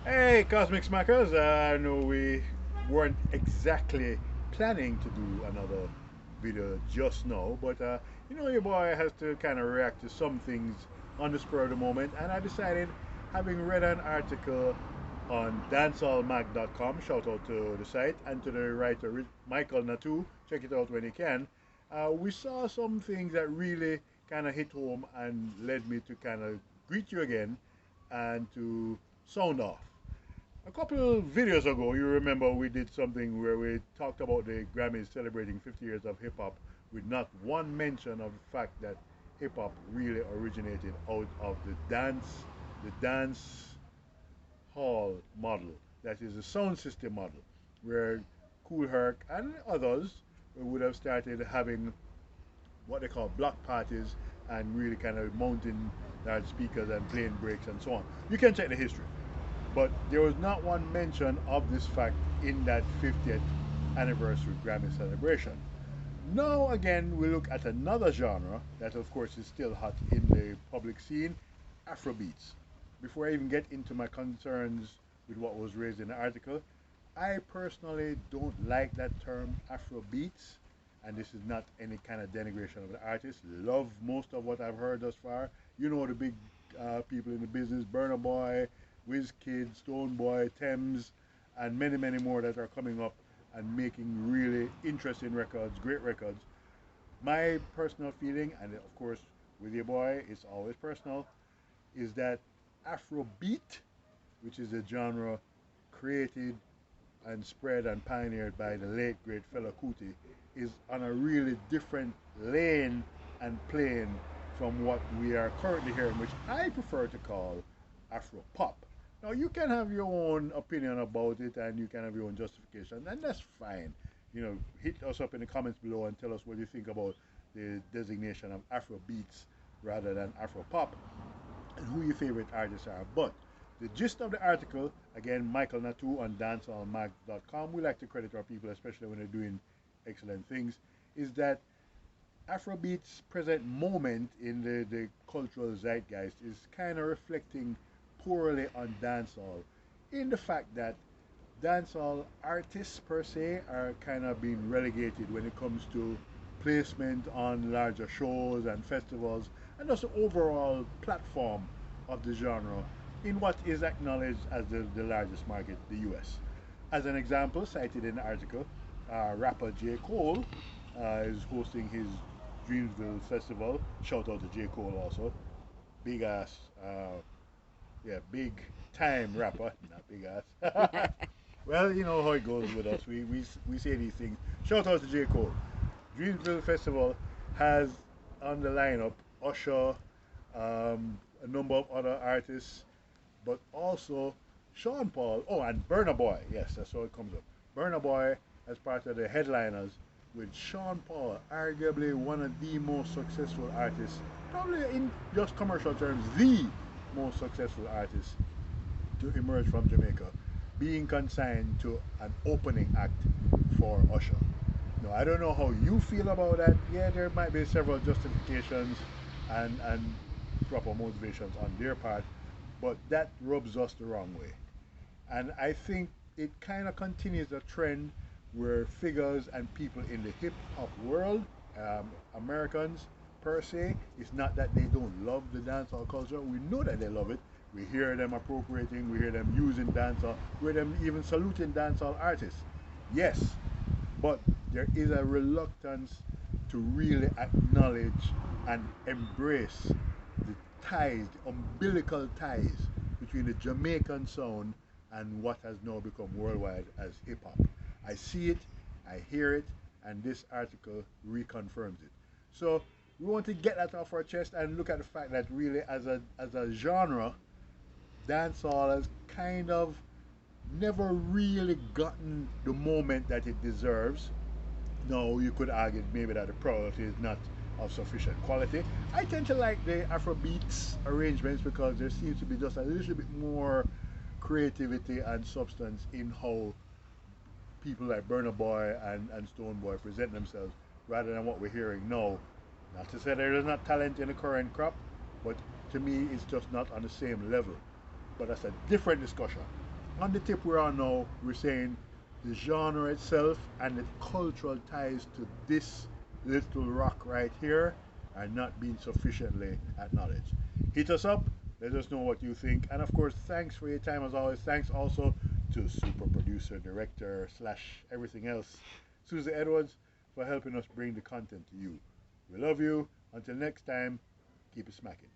Hey, Cosmic Smackers. I know we weren't exactly planning to do another video just now, but your boy has to kind of react to some things on the spur of the moment, and I decided, having read an article on dancehallmag.com, shout out to the site, and to the writer Michael Natu, check it out when you can. We saw some things that really kind of hit home and led me to kind of greet you again and to sound off. A couple of videos ago, you remember we did something where we talked about the Grammys celebrating 50 years of hip hop with not one mention of the fact that hip hop really originated out of the dance hall model. That is the sound system model, where Cool Herc and others would have started having what they call block parties and really kind of mounting large speakers and playing breaks and so on. You can check the history. But there was not one mention of this fact in that 50th anniversary Grammy celebration. Now again, we look at another genre that of course is still hot in the public scene, Afrobeats. Before I even get into my concerns with what was raised in the article, I personally don't like that term Afrobeats, and this is not any kind of denigration of the artist. Love most of what I've heard thus far. You know the big people in the business, Burna Boy, Wizkid, Stonebwoy, Thames, and many, many more that are coming up and making really interesting records, great records. My personal feeling, and of course with your boy, it's always personal, is that Afrobeat, which is a genre created and spread and pioneered by the late great Fela Kuti, is on a really different lane and plane from what we are currently hearing, which I prefer to call Afro pop. Now you can have your own opinion about it and you can have your own justification, and that's fine. Hit us up in the comments below and tell us what you think about the designation of Afro beats rather than Afro pop, and who your favorite artists are. But the gist of the article, again, Michael Natu on dancehallmag.com, we like to credit our people, especially when they're doing excellent things, is that Afrobeats' present moment in the cultural zeitgeist is kind of reflecting poorly on dancehall, in the fact that dancehall artists per se are kind of being relegated when it comes to placement on larger shows and festivals, and also overall platform of the genre in what is acknowledged as the largest market, the US. As an example, cited in the article, rapper J. Cole is hosting his Dreamsville Festival. Shout out to J. Cole also. Big ass, big time rapper, not big ass. Well, you know how it goes with us. We say these things. Shout out to J. Cole. Dreamsville Festival has on the lineup Usher, a number of other artists, but also Sean Paul. Oh, and Burna Boy. Yes, that's how it comes up. Burna Boy as part of the headliners, with Sean Paul, arguably one of the most successful artists, probably in just commercial terms, the most successful artist to emerge from Jamaica, being consigned to an opening act for Usher. Now, I don't know how you feel about that. Yeah, there might be several justifications and proper motivations on their part, but that rubs us the wrong way. And I think it kind of continues a trend where figures and people in the hip hop world, Americans per se, it's not that they don't love the dancehall culture. We know that they love it. We hear them appropriating, we hear them using dancehall, we hear them even saluting dancehall artists. Yes, but there is a reluctance to really acknowledge and embrace the ties, the umbilical ties between the Jamaican sound and what has now become worldwide as hip hop. I see it, I hear it, and this article reconfirms it. So we want to get that off our chest and look at the fact that really as a genre, dancehall has kind of never really gotten the moment that it deserves. No, you could argue maybe that the product is not of sufficient quality. I tend to like the Afrobeats arrangements because there seems to be just a little bit more creativity and substance in how people like Burna Boy and Stonebwoy present themselves rather than what we're hearing now. Not to say there is not talent in the current crop, but to me it's just not on the same level. But that's a different discussion. on the tip we're on now, we're saying the genre itself and the cultural ties to this little rock right here are not being sufficiently acknowledged. Hit us up, let us know what you think, and of course, thanks for your time as always. Thanks also to super producer, director, slash everything else, Susie Edwards, for helping us bring the content to you. We love you. Until next time, keep it smacking.